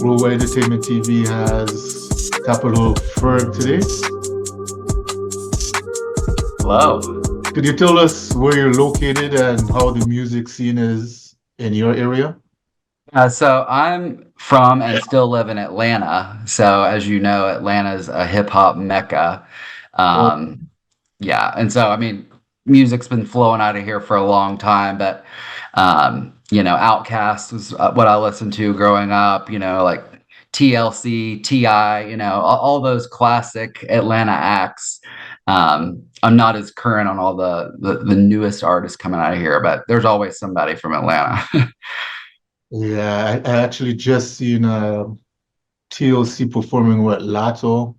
Worldwide Entertainment TV has Capital Ferg today. Hello. Could you tell us where you're located and how the music scene is in your area? So I'm from and still live in Atlanta. So as you know, Atlanta is a hip hop mecca. Oh, Um, yeah, and so I mean, music's been flowing out of here for a long time, but Outkast was what I listened to growing up. Like TLC, Ti, all those classic Atlanta acts. I'm not as current on all the newest artists coming out of here, but there's always somebody from Atlanta. yeah, I actually just seen TLC performing with Lato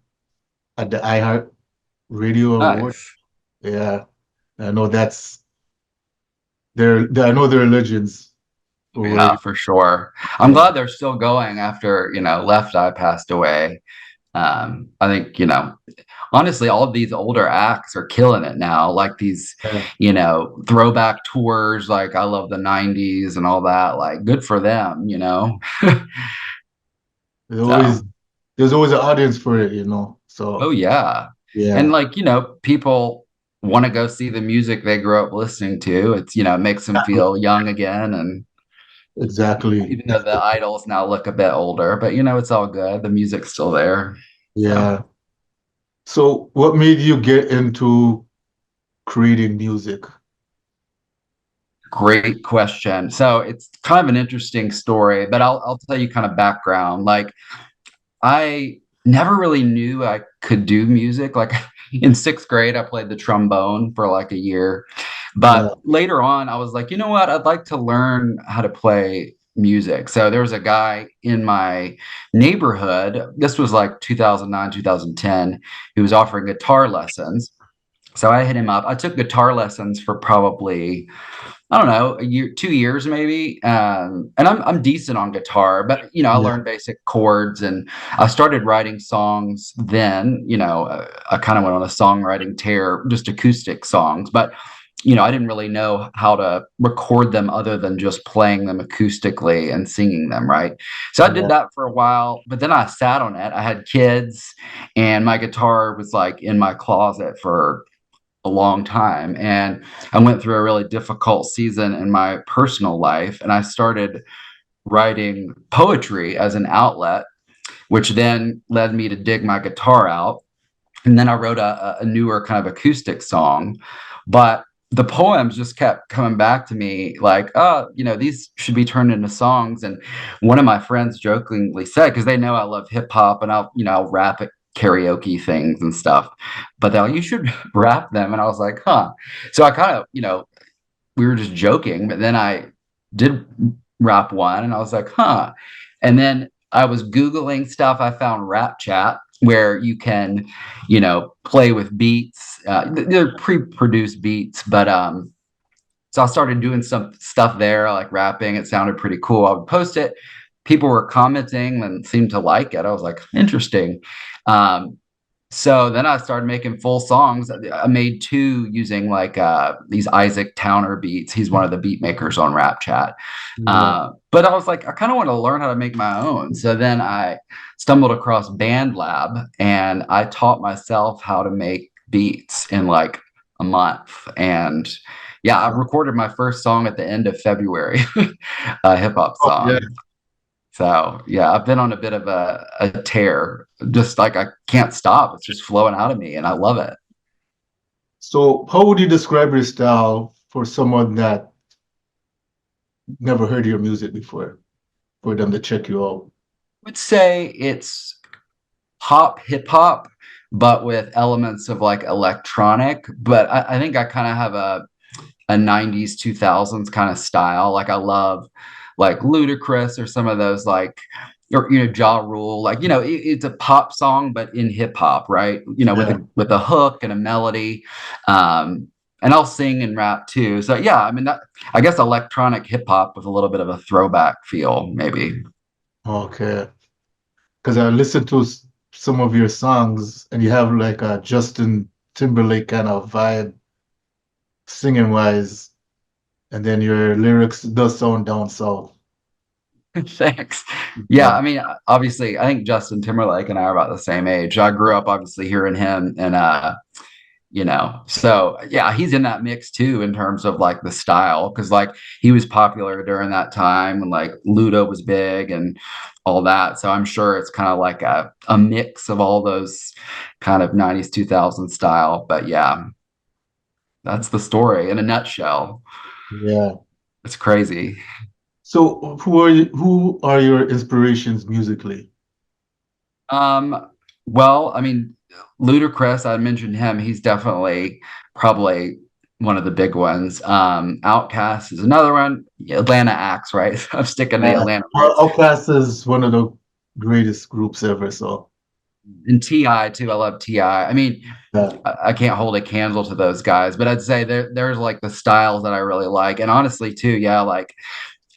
at the iHeart Radio Award. Nice. Yeah, I know I know they're legends over Yeah, for sure. I'm yeah. glad they're still going after, Left Eye passed away. I think, honestly, all of these older acts are killing it now. Like these, Yeah. throwback tours, like I love the 90s and all that. Like, good for them. There's So, always there's always an audience for it. oh, So yeah. And yeah, like, people want to go see the music they grew up listening to. It makes them feel young again. And exactly. even though the idols now look a bit older, but it's all good. The music's still there. So Yeah. So what made you get into creating music? great question. So it's kind of an interesting story, but I'll tell you kind of background. Like I never really knew I could do music. Like in sixth grade, I played the trombone for like a year. Yeah, But later on, I was like, you know what? I'd like to learn how to play music. So there was a guy in my neighborhood. This was like 2009, 2010. He was offering guitar lessons. So I hit him up. I took guitar lessons for probably, I don't know, a year, 2 years maybe. And I'm decent on guitar, but I yeah, learned basic chords and I started writing songs then. I kind of went on a songwriting tear, just acoustic songs, but I didn't really know how to record them other than just playing them acoustically and singing them, right? So I did yeah, that for a while, but then I sat on it. I had kids and my guitar was like in my closet for a long time. And I went through a really difficult season in my personal life. And I started writing poetry as an outlet, which then led me to dig my guitar out. And then I wrote a newer kind of acoustic song. But the poems just kept coming back to me like, oh, these should be turned into songs. And one of my friends jokingly said, because they know I love hip hop and I'll rap at karaoke things and stuff, but they're like, you should rap them. And I was like, huh. So I kind of, we were just joking, but then I did rap one and I was like, huh. And then I was Googling stuff. I found Rapchat where you can, play with beats. They're pre-produced beats, but so I started doing some stuff there, like rapping. It sounded pretty cool. I would post it. People were commenting and seemed to like it. I was like, interesting. Um, so then I started making full songs. I made two using like these Isaac Towner beats. He's one of the beat makers on Rapchat. yeah, But I was like, I kind of want to learn how to make my own. So then I stumbled across BandLab and I taught myself how to make beats in like a month. And yeah, I recorded my first song at the end of February, a hip hop oh, yeah. song. So yeah, I've been on a bit of a tear. Just like I can't stop. It's just flowing out of me and I love it. So how would you describe your style for someone that never heard your music before, for them to check you out? Would say it's pop hip hop, but with elements of like electronic. But I think I kind of have a 90s 2000s kind of style. Like I love like Ludacris or some of those like or Ja Rule. Like it's a pop song but in hip hop, right? With Yeah. a hook and a melody. And I'll sing and rap too. So yeah, I mean that I guess electronic hip hop with a little bit of a throwback feel, maybe. Okay. Because I listened to some of your songs and you have like a Justin Timberlake kind of vibe singing wise, and then your lyrics does sound down south. Thanks. Yeah, Yeah. I mean, obviously, I think Justin Timberlake and I are about the same age. I grew up obviously hearing him, and so yeah, he's in that mix too in terms of like the style, because like he was popular during that time when like Ludo was big and all that. So I'm sure it's kind of like a mix of all those kind of 90s 2000 style. But yeah, that's the story in a nutshell. Yeah. It's crazy. So who are your inspirations musically? Um, well, I mean, Ludacris, I mentioned him. He's definitely probably one of the big ones. Outkast is another one. Atlanta acts, right? I'm sticking to the Yeah. Atlanta Well, roots. Outkast is one of the greatest groups ever, so And Ti too. I love Ti. I mean, yeah. I can't hold a candle to those guys, but I'd say there's like the styles that I really like, and honestly too, yeah, like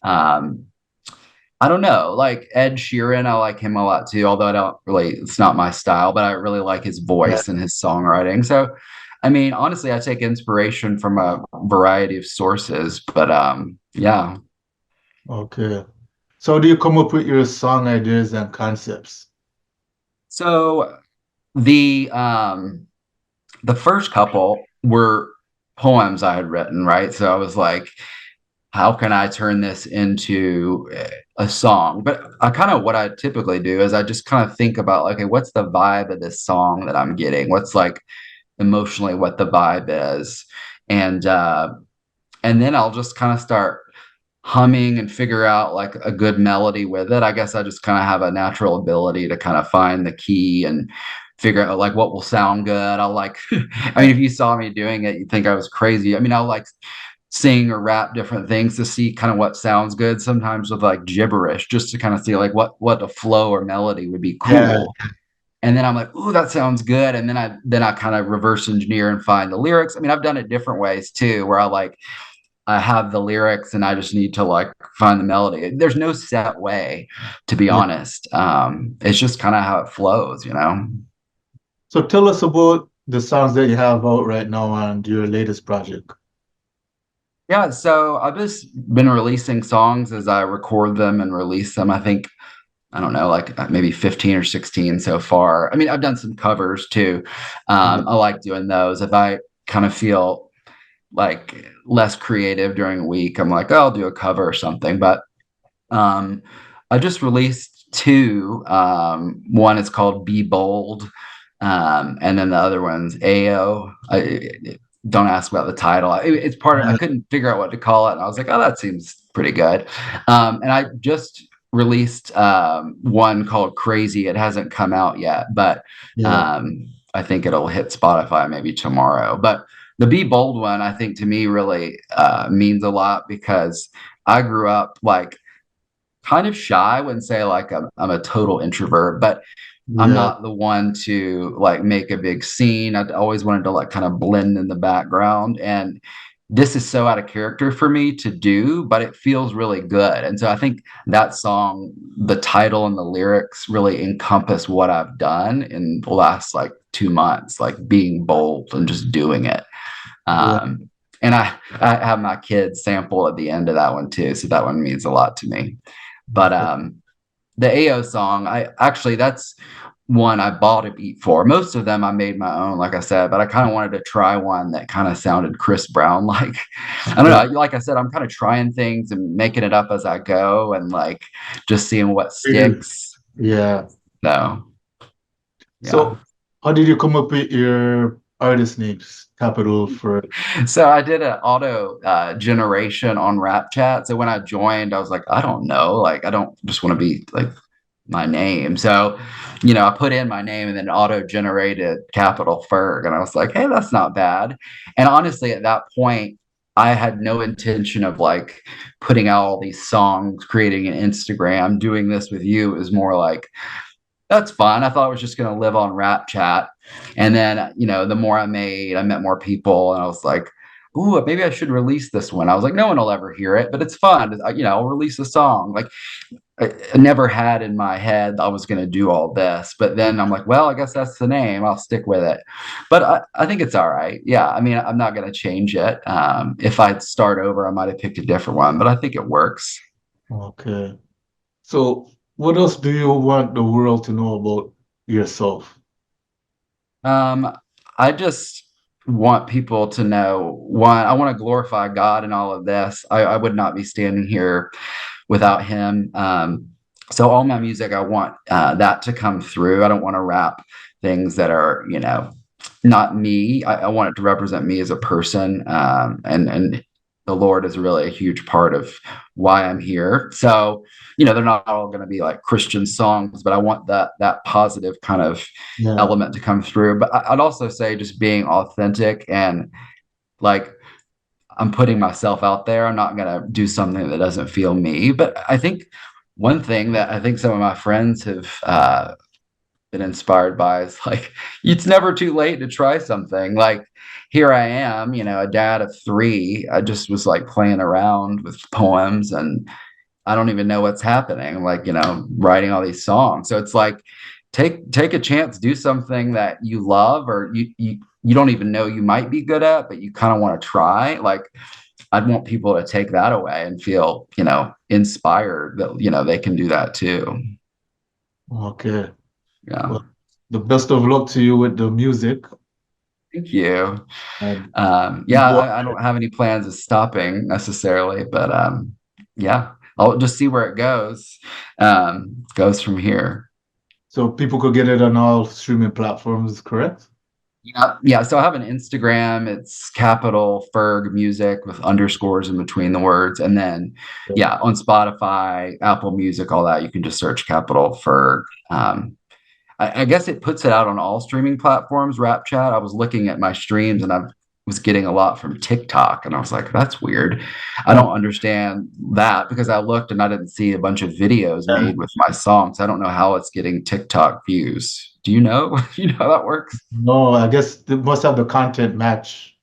um, I don't know, like Ed Sheeran, I like him a lot too, although I don't really, it's not my style, but I really like his Yeah. voice and his songwriting. So, I mean, honestly, I take inspiration from a variety of sources, but yeah. Okay. So how do you come up with your song ideas and concepts? So the first couple were poems I had written, right? So I was like, how can I turn this into a song? But I kind of what I typically do is I just kind of think about like, okay, what's the vibe of this song that I'm getting? What's like emotionally what the vibe is, and uh, and then I'll just kind of start humming and figure out like a good melody with it. I guess I just kind of have a natural ability to kind of find the key and figure out like what will sound good. I'll like, I mean, Yeah. if you saw me doing it, you'd think I was crazy. I mean, I'll like sing or rap different things to see kind of what sounds good, sometimes with like gibberish, just to kind of see like what a flow or melody would be Yeah. cool. And then I'm like, "Ooh, that sounds good." And then I kind of reverse engineer and find the lyrics. I mean, I've done it different ways too, where I have the lyrics and I just need to like find the melody. There's no set way, to be Yeah. honest. It's just kind of how it flows, you know. So tell us about the songs that you have out right now on your latest project. Yeah, so I've just been releasing songs as I record them and release them. I think I don't know, like maybe 15 or 16 so far. I mean, I've done some covers too. Yeah. I like doing those. If I kind of feel like less creative during a week, I'm like, oh, I'll do a cover or something. But um, I just released two. One is called Be Bold, and then the other one's AO. Don't ask about the title. It's part of, I couldn't figure out what to call it. And I was like, oh, that seems pretty good. And I just released one called Crazy. It hasn't come out yet, but Yeah. I think it'll hit Spotify maybe tomorrow. But the Be Bold one, I think to me really means a lot because I grew up like kind of shy. I wouldn't say like I'm a total introvert, but I'm Yeah. not the one to like make a big scene. I always wanted to like kind of blend in the background. And this is so out of character for me to do, but it feels really good. And so I think that song, the title and the lyrics really encompass what I've done in the last like 2 months, like being bold and just doing it. Yeah. Um, and I have my kids sample at the end of that one too. So that one means a lot to me. But Okay. the AO song, I actually that's one I bought a beat for. Most of them I made my own, like I said, but I kind of wanted to try one that kind of sounded Chris Brown like. I don't Yeah. know. Like I said, I'm kind of trying things and making it up as I go and like just seeing what Creative. sticks. Yeah. So yeah. So how did you come up with your artist names? Capital for So I did an auto generation on Rapchat. So when I joined, I was like, I don't know, like I don't just want to be like my name. So, I put in my name and then auto generated Capital Ferg, and I was like, hey, that's not bad. And honestly, at that point, I had no intention of like putting out all these songs, creating an Instagram, doing this with you. It was more like that's fun. I thought I was just going to live on Rap Chat. And then, the more I made, I met more people and I was like, ooh, maybe I should release this one. I was like, no one will ever hear it, but it's fun. I'll release a song. Like I never had in my head I was going to do all this, but then I'm like, well, I guess that's the name. I'll stick with it. But I think it's all right. Yeah. I mean, I'm not going to change it. If I'd start over, I might have picked a different one, but I think it works. okay. So what else do you want the world to know about yourself? Um, I just want people to know, one, I want to glorify God in all of this. I would not be standing here without him. So all my music, I want that to come through. I don't want to rap things that are, not me. I want it to represent me as a person. And the Lord is really a huge part of why I'm here. So, they're not all going to be like Christian songs, but I want that positive kind of Yeah, element to come through. But I'd also say just being authentic and like I'm putting myself out there. I'm not going to do something that doesn't feel me. But I think one thing that I think some of my friends have been inspired by is like, it's never too late to try something. Like, here I am, a dad of three. I just was like playing around with poems and I don't even know what's happening. I'm like, writing all these songs. So it's like, take a chance, do something that you love or you don't even know you might be good at, but you kind of want to try. Like, I'd want people to take that away and feel, inspired that, they can do that too. okay. Yeah. Well, the best of luck to you with the music Thank you. and Yeah, keep I don't have any plans of stopping necessarily, but yeah, I'll just see where it goes from here. so people could get it on all streaming platforms, correct? Yeah. So I have an Instagram. It's Capital Ferg Music with underscores in between the words, and then Yeah. yeah, on Spotify, Apple Music, all that. You can just search Capital Ferg. I guess it puts it out on all streaming platforms. Rapchat. I was looking at my streams, and I was getting a lot from TikTok, and I was like, "That's weird." I Oh, don't understand that because I looked and I didn't see a bunch of videos yeah. made with my songs. I don't know how it's getting TikTok views. Do you know? You know how that works? No, I guess they must have the content match.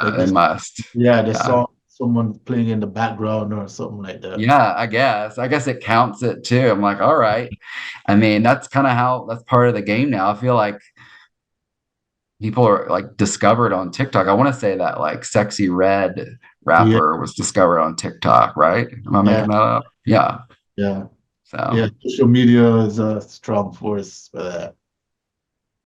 Like They this, must. yeah, they Yeah. saw someone playing in the background or something like that. Yeah, I guess. I guess it counts it too. I'm like, all right. I mean, that's kind of how that's part of the game now. I feel like people are like discovered on TikTok. I want to say that like Sexy Red Yeah, rapper was discovered on TikTok, right? Am I yeah, making that up? Yeah. yeah, yeah. So Social media is a strong force for that.